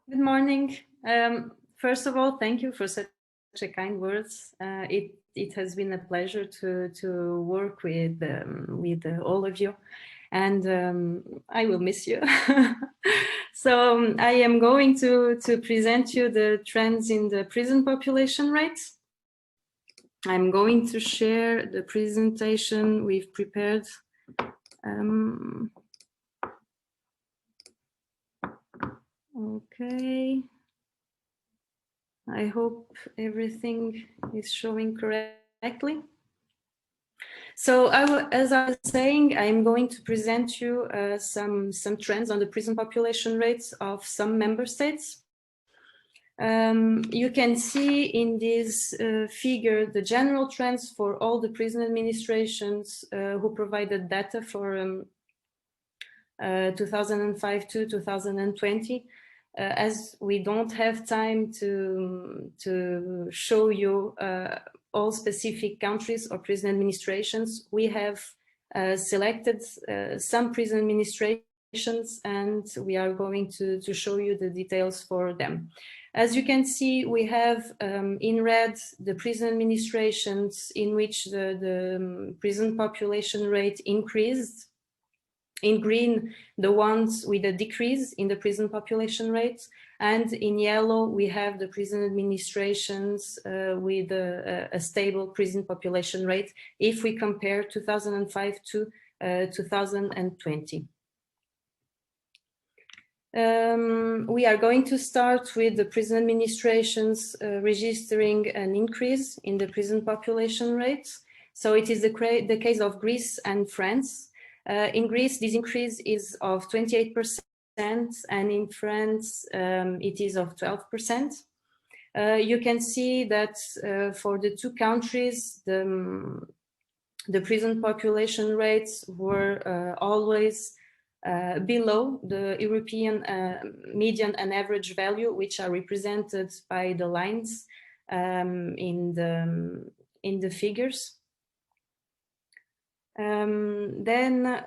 Good morning. First of all, thank you for such a kind words. It has been a pleasure to work with all of you, and I will miss you. So I am going to present you the trends in the prison population rates. I'm going to share the presentation we've prepared. Okay. I hope everything is showing correctly. So as I was saying, I'm going to present you some trends on the prison population rates of some member states. You can see in this figure the general trends for all the prison administrations who provided data for 2005 to 2020. As we don't have time to show you all specific countries or prison administrations, we have selected some prison administrations, and we are going to show you the details for them. As you can see, we have in red the prison administrations in which the prison population rate increased. In green, the ones with a decrease in the prison population rates, and in yellow, we have the prison administrations with a stable prison population rate if we compare 2005 to 2020. We are going to start with the prison administrations registering an increase in the prison population rates. So it is the case of Greece and France. In Greece, this increase is of 28%, and in France, it is of 12%. You can see that for the two countries, the prison population rates were always below the European median and average value, which are represented by the lines in the figures. Then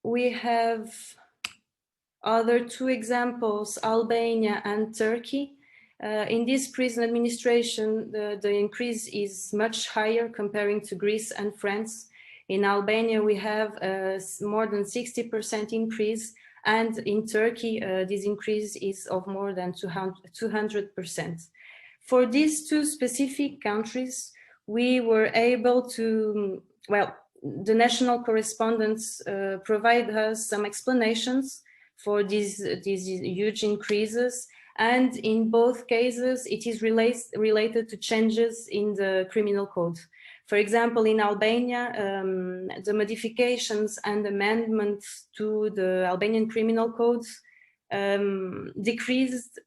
we have other two examples, Albania and Turkey. In this prison administration, the increase is much higher comparing to Greece and France. In Albania, we have more than 60% increase, and in Turkey, this increase is of more than 200%. For these two specific countries, we were able to, the national correspondents provide us some explanations for these huge increases, and in both cases it is related to changes in the criminal code. For example, in Albania, the modifications and amendments to the Albanian criminal codes increased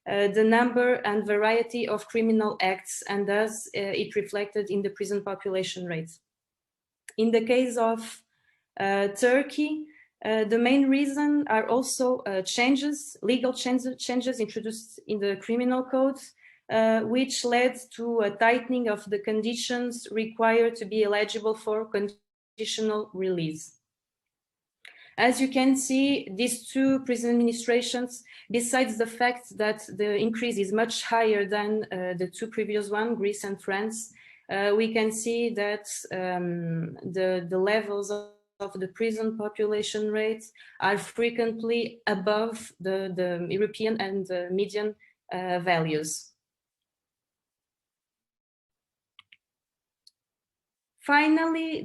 the number and variety of criminal acts, and thus it reflected in the prison population rates. In the case of Turkey, the main reason are also legal changes introduced in the criminal code, which led to a tightening of the conditions required to be eligible for conditional release. As you can see, these two prison administrations, besides the fact that the increase is much higher than the two previous ones, Greece and France, we can see that the levels of the prison population rates are frequently above the European and median values. Finally,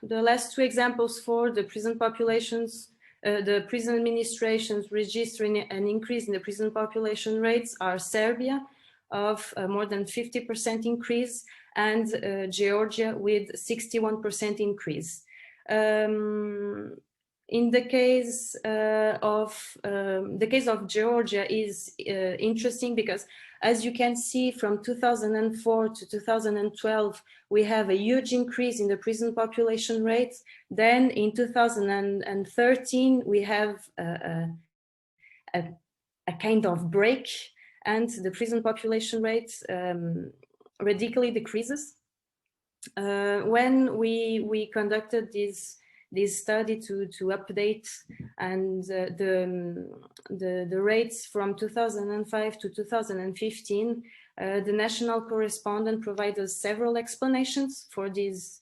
the last two examples for the prison populations, the prison administrations registering an increase in the prison population rates are Serbia of more than 50% increase, and Georgia with 61% increase. In the case of Georgia is interesting because, as you can see, from 2004 to 2012, we have a huge increase in the prison population rates. Then in 2013, we have a kind of break, and the prison population rate radically decreases. When we conducted this this study to update, and the rates from 2005 to 2015, the national correspondent provided us several explanations for this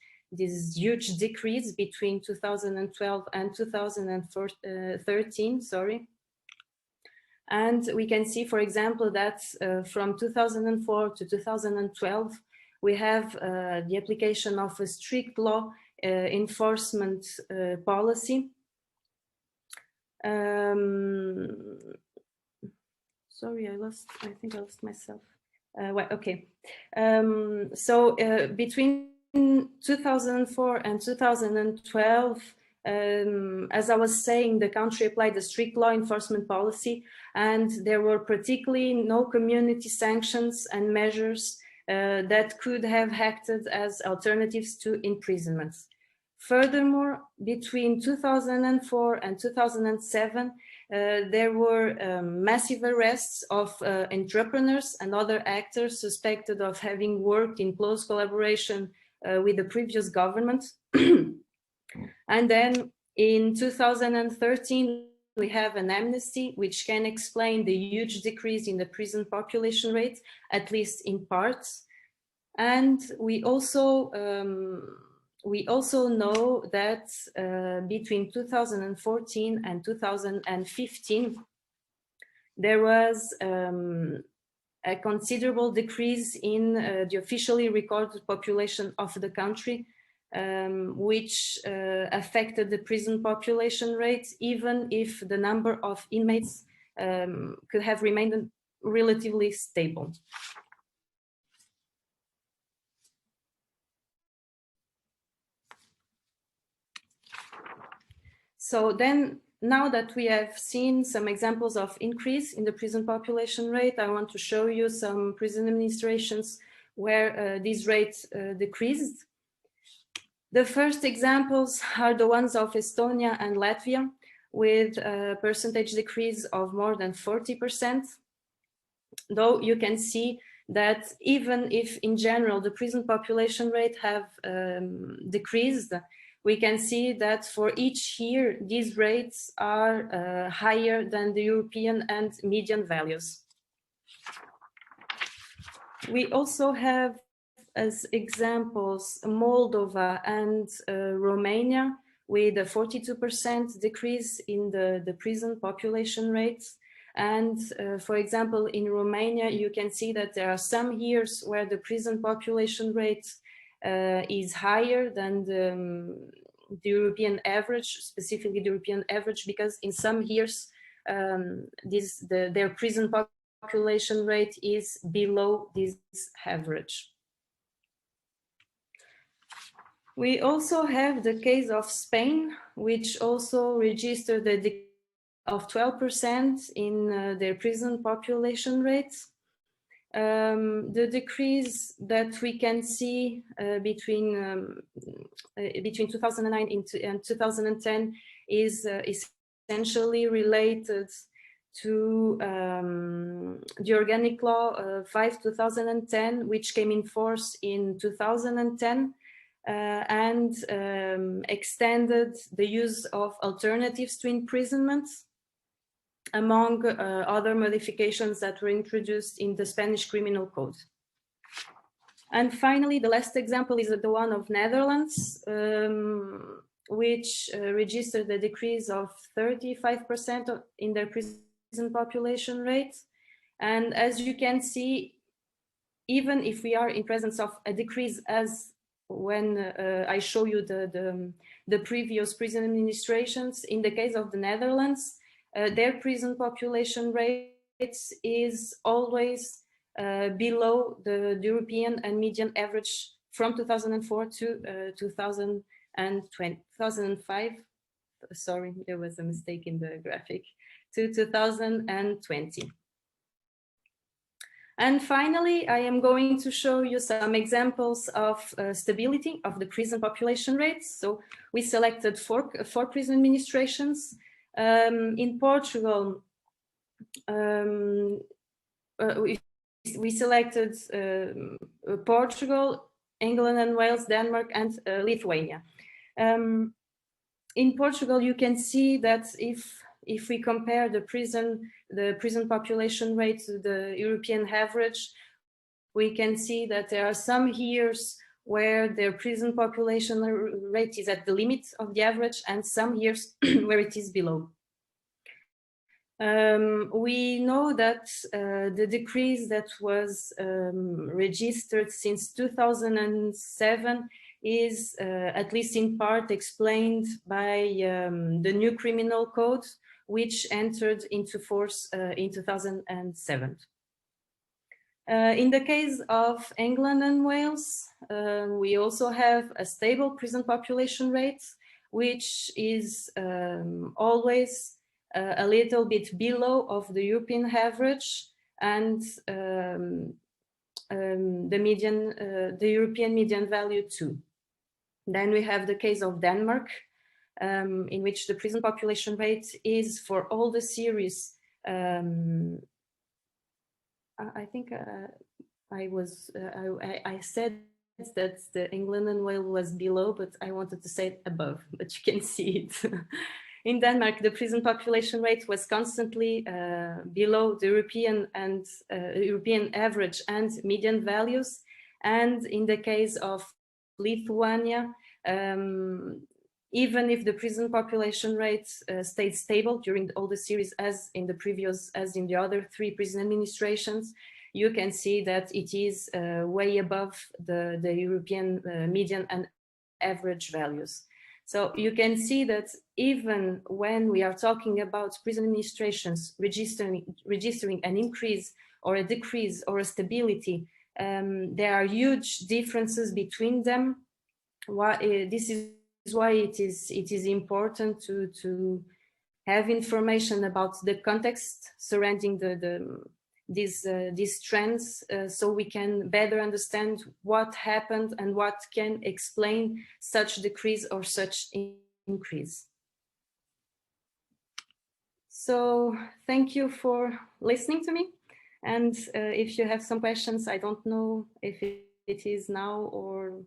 huge decrease between 2012 and 2013, sorry. And we can see, for example, that from 2004 to 2012, we have the application of a strict law enforcement policy. Sorry, I think I lost myself. Well, okay. So between 2004 and 2012, as I was saying, the country applied a strict law enforcement policy, and there were particularly no community sanctions and measures that could have acted as alternatives to imprisonment. Furthermore, between 2004 and 2007, there were massive arrests of entrepreneurs and other actors suspected of having worked in close collaboration with the previous government. And then in 2013, we have an amnesty, which can explain the huge decrease in the prison population rate, at least in parts. And we also know that between 2014 and 2015, there was a considerable decrease in the officially recorded population of the country, which affected the prison population rate, even if the number of inmates could have remained relatively stable. So then, now that we have seen some examples of increase in the prison population rate, I want to show you some prison administrations where this rate decreased. The first examples are the ones of Estonia and Latvia, with a percentage decrease of more than 40%. Though you can see that even if in general the prison population rate have decreased, we can see that for each year these rates are higher than the European and median values. We also have as examples Moldova and Romania, with a 42% decrease in the prison population rates. And for example, in Romania, you can see that there are some years where the prison population rate is higher than the European average, specifically the European average, because in some years their prison population rate is below this average. We also have the case of Spain, which also registered a decrease of 12% in their prison population rates. The decrease that we can see between 2009 and 2010 is essentially related to the Organic Law 5/2010, which came in force in 2010. And extended the use of alternatives to imprisonment, among other modifications that were introduced in the Spanish Criminal Code. And finally, the last example is the one of Netherlands, which registered a decrease of 35% in their prison population rate. And as you can see, even if we are in presence of a decrease, as when I show you the previous prison administrations, in the case of the Netherlands, their prison population rates is always below the European and median average from 2004 to 2005. Sorry, there was a mistake in the graphic, to 2020. And finally, I am going to show you some examples of stability of the prison population rates. So we selected four prison administrations. In Portugal, we selected Portugal, England and Wales, Denmark, and Lithuania. in Portugal, you can see that if we compare the prison population rate to the European average, we can see that there are some years where their prison population rate is at the limit of the average, and some years where it is below. We know that the decrease that was registered since 2007 is at least in part explained by the new criminal code, which entered into force in 2007. In the case of England and Wales, we also have a stable prison population rate, which is always a little bit below of the European average and the European median value too. Then we have the case of Denmark, in which the prison population rate is for all the series. I think I said that the England and Wales was below, but I wanted to say it above, but you can see it. In Denmark, the prison population rate was constantly below the European average and median values. And in the case of Lithuania, even if the prison population rate stayed stable during all the series as in the other three prison administrations, you can see that it is way above the European median and average values. So you can see that even when we are talking about prison administrations registering an increase or a decrease or a stability, there are huge differences between them. This is why it is important to have information about the context surrounding these trends, so we can better understand what happened and what can explain such decrease or such increase. So thank you for listening to me. And if you have some questions, I don't know if it is now or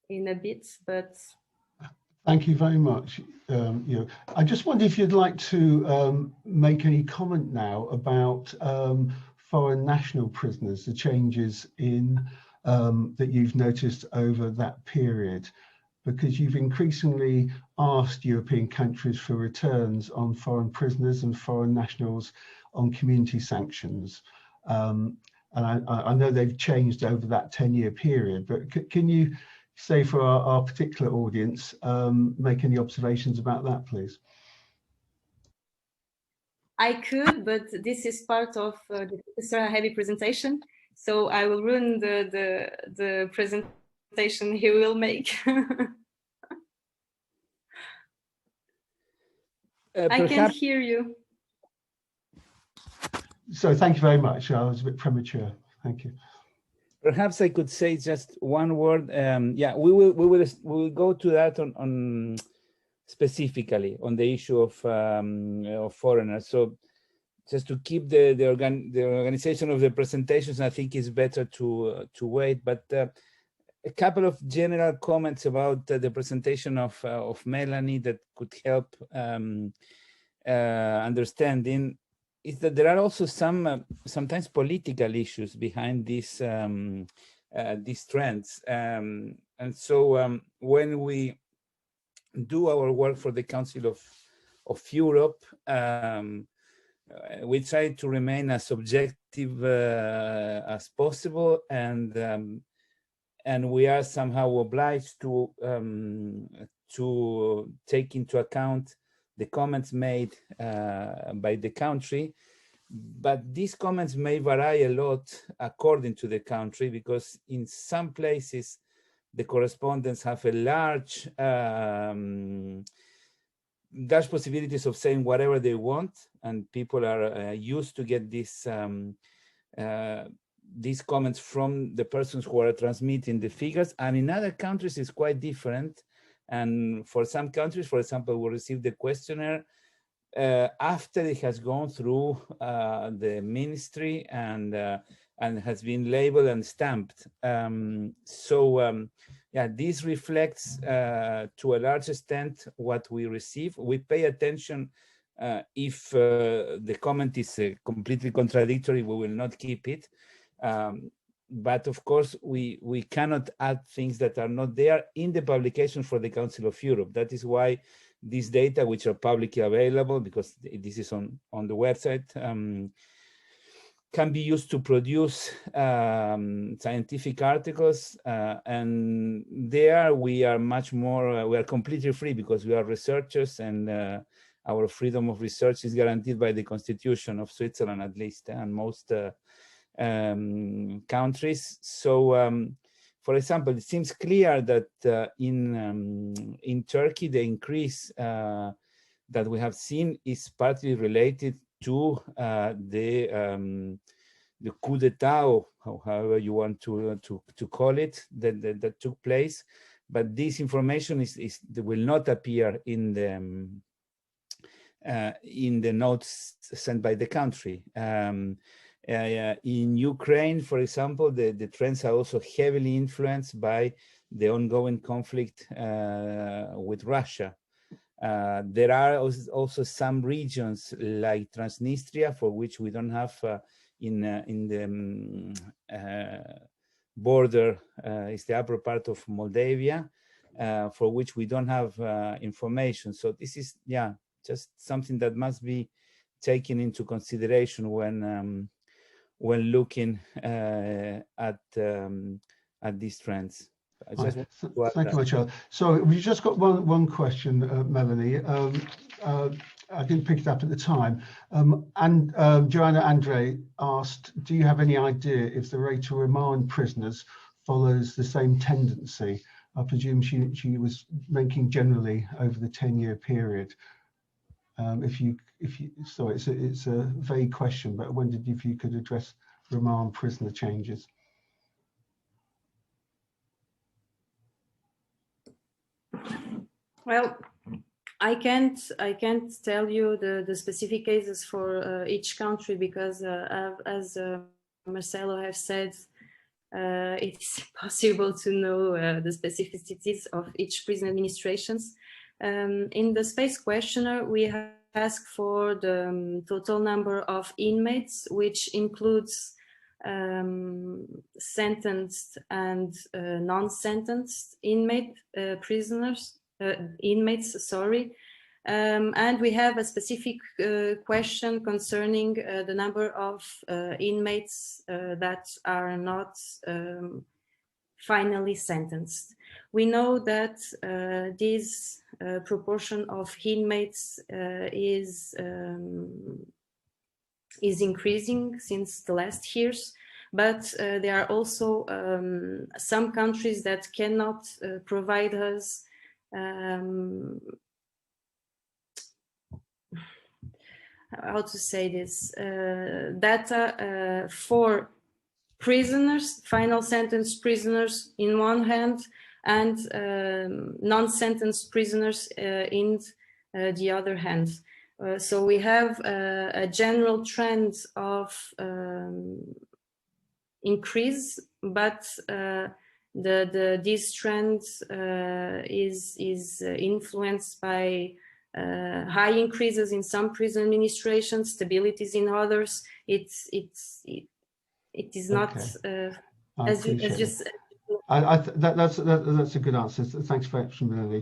in a bit, but... Thank you very much. I just wonder if you'd like to make any comment now about foreign national prisoners, the changes in that you've noticed over that period, because you've increasingly asked European countries for returns on foreign prisoners and foreign nationals on community sanctions. And I know they've changed over that 10-year period, but can you say for our particular audience, make any observations about that, please? I could, but this is part of the Professor heavy presentation, so I will ruin the presentation he will make. I can't hear you. So thank you very much. I was a bit premature. Thank you. Perhaps I could say just one word. Yeah, we will go to that on specifically on the issue of foreigners. So just to keep the organization of the presentations, I think it's better to wait. But a couple of general comments about the presentation of Melanie that could help understanding is that there are also some sometimes political issues behind these trends, and so when we do our work for the Council of Europe, we try to remain as objective as possible, and we are somehow obliged to take into account the comments made by the country, but these comments may vary a lot according to the country, because in some places the correspondents have a large possibilities of saying whatever they want, and people are used to get these comments from the persons who are transmitting the figures, and in other countries it's quite different. And for some countries, for example, we receive the questionnaire after it has gone through the ministry, and and has been labeled and stamped. Yeah, this reflects to a large extent what we receive. We pay attention. If the comment is completely contradictory, we will not keep it. But of course, we cannot add things that are not there in the publication for the Council of Europe. That is why these data, which are publicly available, because this is on the website, can be used to produce scientific articles, and there we are much more, we are completely free because we are researchers, and our freedom of research is guaranteed by the Constitution of Switzerland, at least, and most countries. So, for example, it seems clear that in Turkey, the increase that we have seen is partly related to the coup d'etat, or however you want to call it, that took place. But this information will not appear in the notes sent by the country. In Ukraine, for example, the trends are also heavily influenced by the ongoing conflict with Russia. There are also some regions like Transnistria, for which we don't have in the border, is the upper part of Moldavia, for which we don't have information. So this is, yeah, just something that must be taken into consideration when looking at these trends. Thank you, Michelle. So we've just got one question, Melanie. I didn't pick it up at the time. And Joanna Andre asked, do you have any idea if the rate of remand prisoners follows the same tendency? I presume she was making generally over the 10-year period. Sorry, it's a vague question, but I wondered if you could address remand prisoner changes. Well, I can't tell you the specific cases for each country, because as Marcelo has said, it's impossible to know the specificities of each prison administrations. In the space questionnaire, we have asked for the total number of inmates, which includes sentenced and non-sentenced inmates, sorry. And we have a specific question concerning the number of inmates that are not finally sentenced. We know that this proportion of inmates is increasing since the last years, but there are also some countries that cannot provide us how to say this, data for prisoners, final sentence prisoners in one hand, and non-sentenced prisoners in the other hand. So we have a general trend of increase, but this trend is influenced by high increases in some prison administrations, stabilities in others. It is not as you said. That's a good answer. Thanks very much, Melanie.